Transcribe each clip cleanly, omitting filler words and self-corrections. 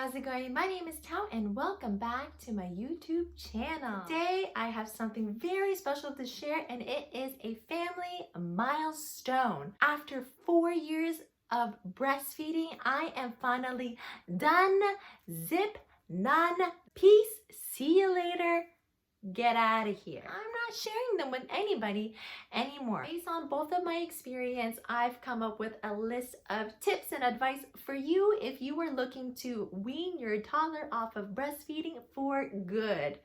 how's it going? My name is Tao and welcome back to my YouTube channel. Today I have something very special to share and it is a family milestone. After 4 years of breastfeeding, I am finally done. Zip, none, peace, see you later. Get out of here. I'm not sharing them with anybody anymore. Based on both of my experience, I've come up with a list of tips and advice for you if you are looking to wean your toddler off of breastfeeding for good.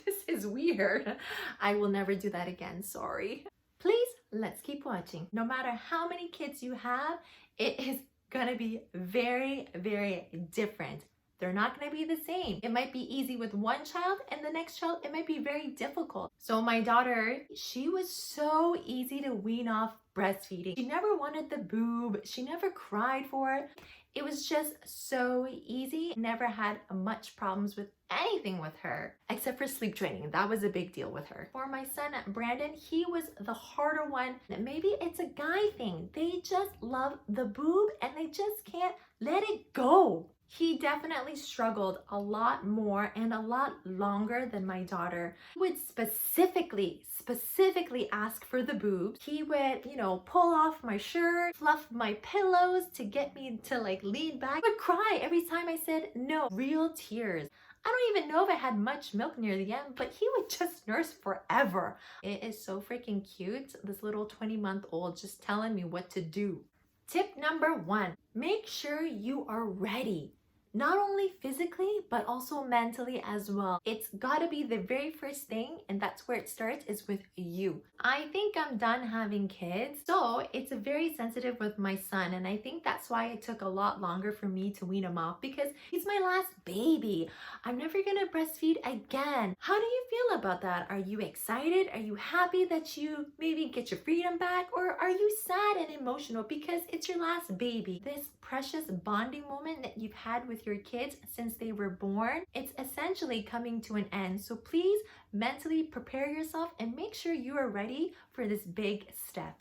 This is weird. I will never do that again, sorry. Please, let's keep watching. No matter how many kids you have, it is gonna be very, very different. They're not going to be the same. It might be easy with one child and the next child, it might be very difficult. So my daughter, she was so easy to wean off breastfeeding. She never wanted the boob. She never cried for it. It was just so easy. Never had much problems with anything with her, except for sleep training. That was a big deal with her. For my son, Brandon, he was the harder one. Maybe it's a guy thing. They just love the boob and they just can't let it go. He definitely struggled a lot more and a lot longer than my daughter. He would specifically ask for the boobs. He would, pull off my shirt, fluff my pillows to get me to lean back. He would cry every time I said no. Real tears. I don't even know if I had much milk near the end, but he would just nurse forever. It is so freaking cute. This little 20-month-old just telling me what to do. Tip number 1, make sure you are ready. Not only physically, but also mentally as well. It's gotta be the very first thing, and that's where it starts, is with you. I think I'm done having kids, so it's very sensitive with my son, and I think that's why it took a lot longer for me to wean him off, because he's my last baby. I'm never gonna breastfeed again. How do you feel about that? Are you excited? Are you happy that you maybe get your freedom back? Or are you sad and emotional because it's your last baby? This precious bonding moment that you've had with your kids since they were born, it's essentially coming to an end. So please mentally prepare yourself and make sure you are ready for this big step.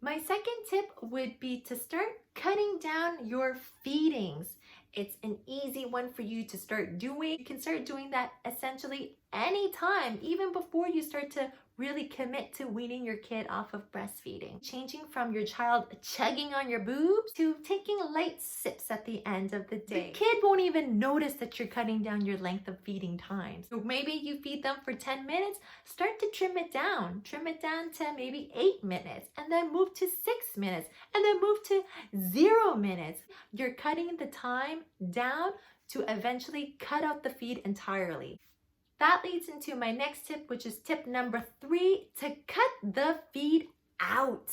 My second tip would be to start cutting down your feedings. It's an easy one for you to start doing. You can start doing that essentially anytime, even before you start to really commit to weaning your kid off of breastfeeding. Changing from your child chugging on your boobs to taking light sips at the end of the day. The kid won't even notice that you're cutting down your length of feeding time. So maybe you feed them for 10 minutes, start to trim it down. Trim it down to maybe 8 minutes, and then move to 6 minutes, and then move to 0 minutes. You're cutting the time down to eventually cut out the feed entirely. That leads into my next tip, which is tip number 3, to cut the feed out.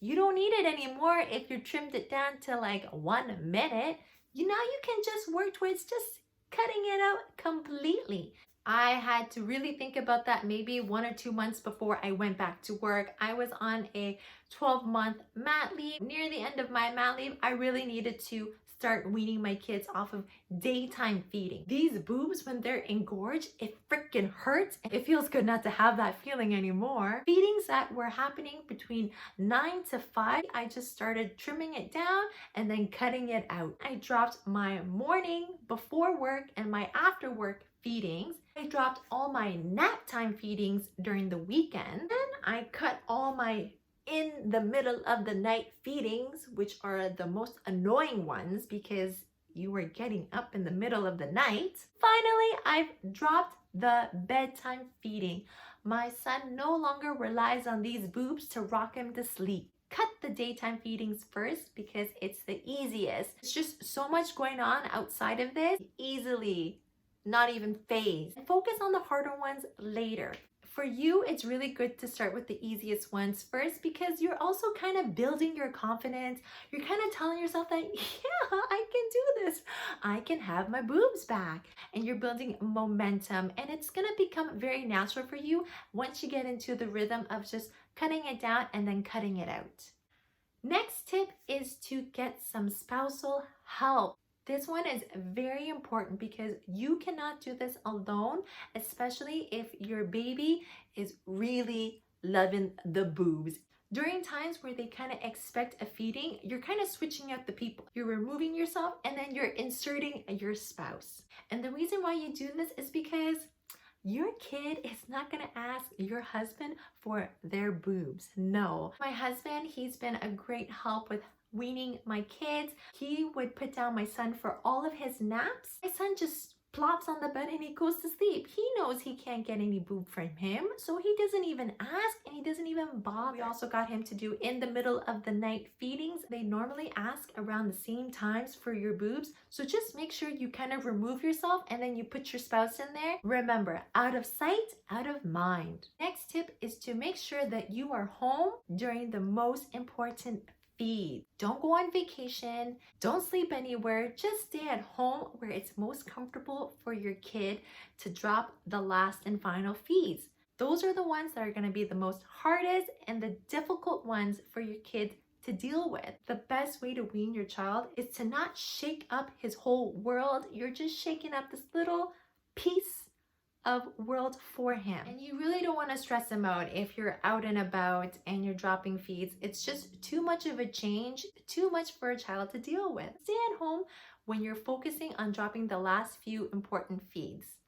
You don't need it anymore if you trimmed it down to 1 minute. Now you can just work towards just cutting it out completely. I had to really think about that maybe 1 or 2 months before I went back to work. I was on a 12-month mat leave. Near the end of my mat leave, I really needed to start weaning my kids off of daytime feeding. These boobs, when they're engorged, it freaking hurts. It feels good not to have that feeling anymore. Feedings that were happening between 9 to 5, I just started trimming it down and then cutting it out. I dropped my morning before work and my after work feedings. I dropped all my nap time feedings during the weekend. Then I cut all my in the middle of the night feedings, which are the most annoying ones because you were getting up in the middle of the night. Finally, I've dropped the bedtime feeding. My son no longer relies on these boobs to rock him to sleep. Cut the daytime feedings first because it's the easiest. It's just so much going on outside of this. Easily not even phase. Focus on the harder ones later. For you, it's really good to start with the easiest ones first because you're also kind of building your confidence. You're kind of telling yourself that, yeah, I can do this. I can have my boobs back. And you're building momentum, and it's going to become very natural for you once you get into the rhythm of just cutting it down and then cutting it out. Next tip is to get some spousal help. This one is very important because you cannot do this alone, especially if your baby is really loving the boobs. During times where they kind of expect a feeding, you're kind of switching out the people. You're removing yourself and then you're inserting your spouse. And the reason why you do this is because your kid is not gonna ask your husband for their boobs. No. My husband, he's been a great help with weaning my kids. He would put down my son for all of his naps. My son just plops on the bed and he goes to sleep. He knows he can't get any boob from him, so he doesn't even ask and he doesn't even bother. We also got him to do in the middle of the night feedings. They normally ask around the same times for your boobs, so just make sure you kind of remove yourself and then you put your spouse in there. Remember, out of sight, out of mind. Next tip is to make sure that you are home during the most important feed. Don't go on vacation. Don't sleep anywhere. Just stay at home where it's most comfortable for your kid to drop the last and final feeds. Those are the ones that are going to be the most hardest and the difficult ones for your kid to deal with. The best way to wean your child is to not shake up his whole world. You're just shaking up this little piece of world for him. And you really don't want to stress him out if you're out and about and you're dropping feeds. It's just too much of a change, too much for a child to deal with. Stay at home when you're focusing on dropping the last few important feeds.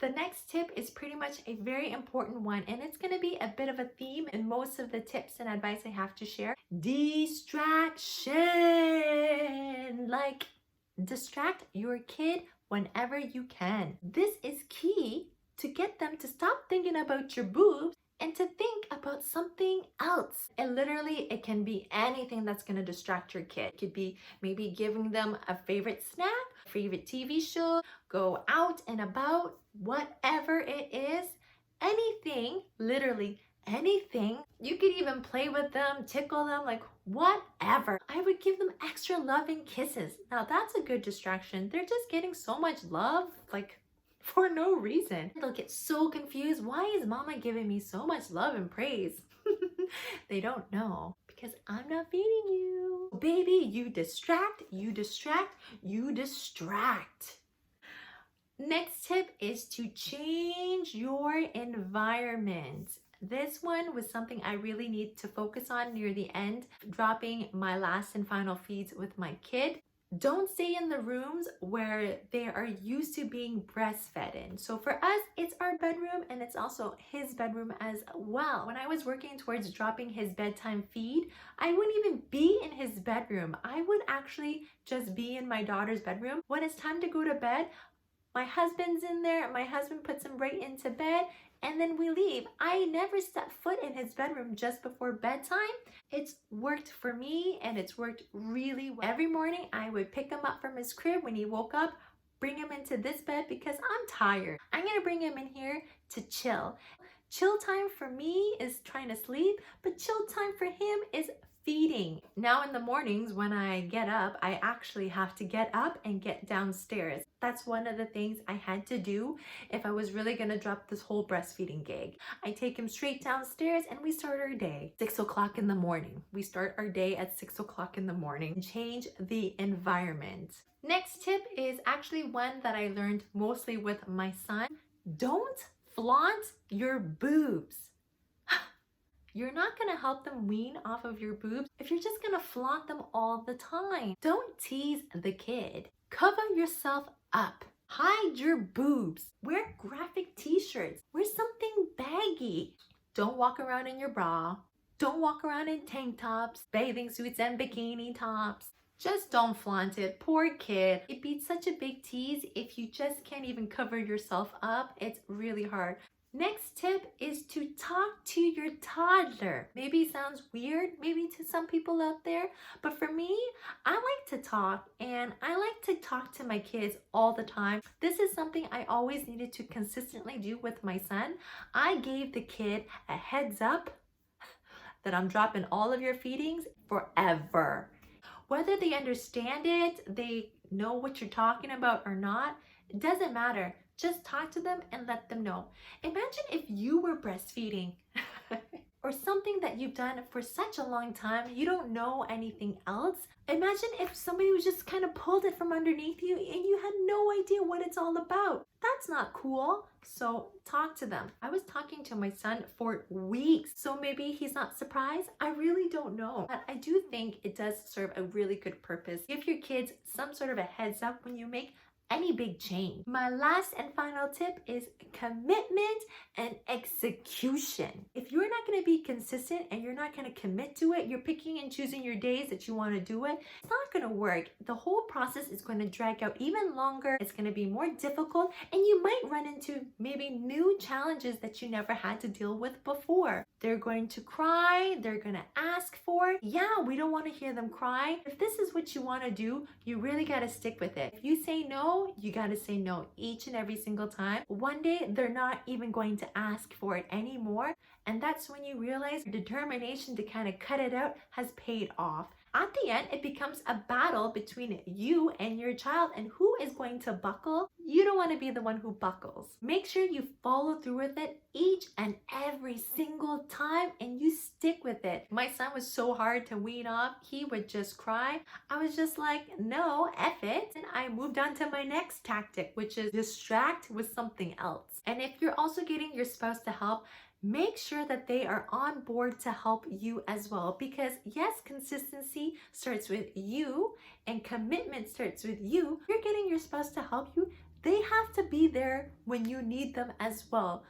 The next tip is pretty much a very important one, and it's going to be a bit of a theme in most of the tips and advice I have to share. Distraction! Like, distract your kid whenever you can. This is key to get them to stop thinking about your boobs and to think about something else. And literally, it can be anything that's going to distract your kid. It could be maybe giving them a favorite snack, favorite TV show, go out and about, whatever it is, anything, literally anything. You could even play with them, tickle them, like whatever. I would give them extra love and kisses. Now that's a good distraction. They're just getting so much love, like for no reason. They'll get so confused. Why is mama giving me so much love and praise? They don't know because I'm not feeding you. Baby, you distract, you distract, you distract. Next tip is to change your environment. This one was something I really need to focus on near the end, dropping my last and final feeds with my kid. Don't stay in the rooms where they are used to being breastfed in. So for us, it's our bedroom and it's also his bedroom as well. When I was working towards dropping his bedtime feed, I wouldn't even be in his bedroom. I would actually just be in my daughter's bedroom. When it's time to go to bed, my husband's in there, my husband puts him right into bed, and then we leave. I never stepped foot in his bedroom just before bedtime. It's worked for me and it's worked really well. Every morning I would pick him up from his crib when he woke up, bring him into this bed because I'm tired. I'm gonna bring him in here to chill. Chill time for me is trying to sleep, but chill time for him is feeding. Now in the mornings when I get up, I actually have to get up and get downstairs. That's one of the things I had to do if I was really gonna drop this whole breastfeeding gig. I take him straight downstairs and we start our day. 6 o'clock in the morning. We start our day at 6 o'clock in the morning. Change the environment. Next tip is actually one that I learned mostly with my son. Don't flaunt your boobs. You're not gonna help them wean off of your boobs if you're just gonna flaunt them all the time. Don't tease the kid. Cover yourself up. Hide your boobs. Wear graphic t-shirts. Wear something baggy. Don't walk around in your bra. Don't walk around in tank tops, bathing suits, and bikini tops. Just don't flaunt it. Poor kid. It'd be such a big tease if you just can't even cover yourself up. It's really hard. Next tip is to talk to your toddler. Maybe it sounds weird, maybe to some people out there, but for me, I like to talk and I like to talk to my kids all the time. This is something I always needed to consistently do with my son. I gave the kid a heads up that I'm dropping all of your feedings forever. Whether they understand it, they know what you're talking about or not, it doesn't matter. Just talk to them and let them know. Imagine if you were breastfeeding or something that you've done for such a long time, you don't know anything else. Imagine if somebody was just kind of pulled it from underneath you and you had no idea what it's all about. That's not cool. So talk to them. I was talking to my son for weeks, so maybe he's not surprised. I really don't know. But I do think it does serve a really good purpose. Give your kids some sort of a heads up when you make any big change. My last and final tip is commitment and execution. If you're not going to be consistent and you're not going to commit to it, you're picking and choosing your days that you want to do it, it's not going to work. The whole process is going to drag out even longer. It's going to be more difficult, and you might run into maybe new challenges that you never had to deal with before. They're going to cry, they're going to ask for it. Yeah, we don't want to hear them cry. If this is what you want to do, you really got to stick with it. If you say no, you got to say no each and every single time. One day, they're not even going to ask for it anymore. And that's when you realize your determination to kind of cut it out has paid off. At the end, it becomes a battle between you and your child, and who is going to buckle? You don't want to be the one who buckles. Make sure you follow through with it each and every single time, and you stick with it. My son was so hard to wean off. He would just cry. I was just like, no, F it. And I moved on to my next tactic, which is distract with something else. And if you're also getting your spouse to help, make sure that they are on board to help you as well, because yes, consistency starts with you and commitment starts with you. If you're getting your spouse to help you, they have to be there when you need them as well,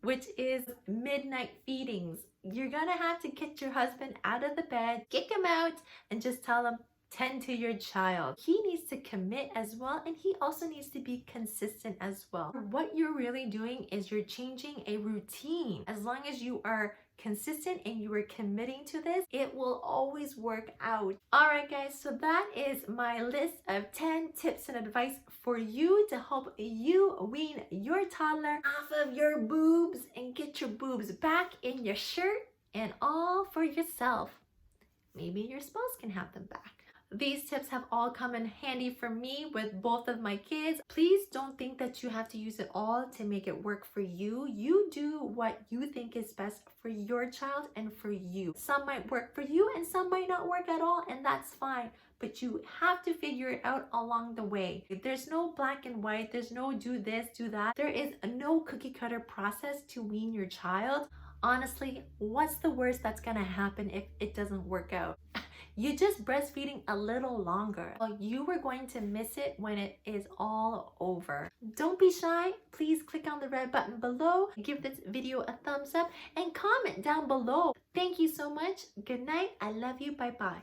which is midnight feedings. You're gonna have to get your husband out of the bed, kick him out, and just tell him, tend to your child. He needs to commit as well, and he also needs to be consistent as well. What you're really doing is you're changing a routine. As long as you are consistent and you are committing to this, it will always work out. All right, guys, so that is my list of 10 tips and advice for you to help you wean your toddler off of your boobs and get your boobs back in your shirt, and all for yourself. Maybe your spouse can have them back. These tips have all come in handy for me with both of my kids. Please don't think that you have to use it all to make it work for you. You do what you think is best for your child and for you. Some might work for you and some might not work at all, and that's fine. But you have to figure it out along the way. There's no black and white. There's no do this, do that. There is no cookie cutter process to wean your child. Honestly, what's the worst that's gonna happen if it doesn't work out? You're just breastfeeding a little longer. Well, you are going to miss it when it is all over. Don't be shy. Please click on the red button below, give this video a thumbs up, and comment down below. Thank you so much. Good night. I love you. Bye-bye.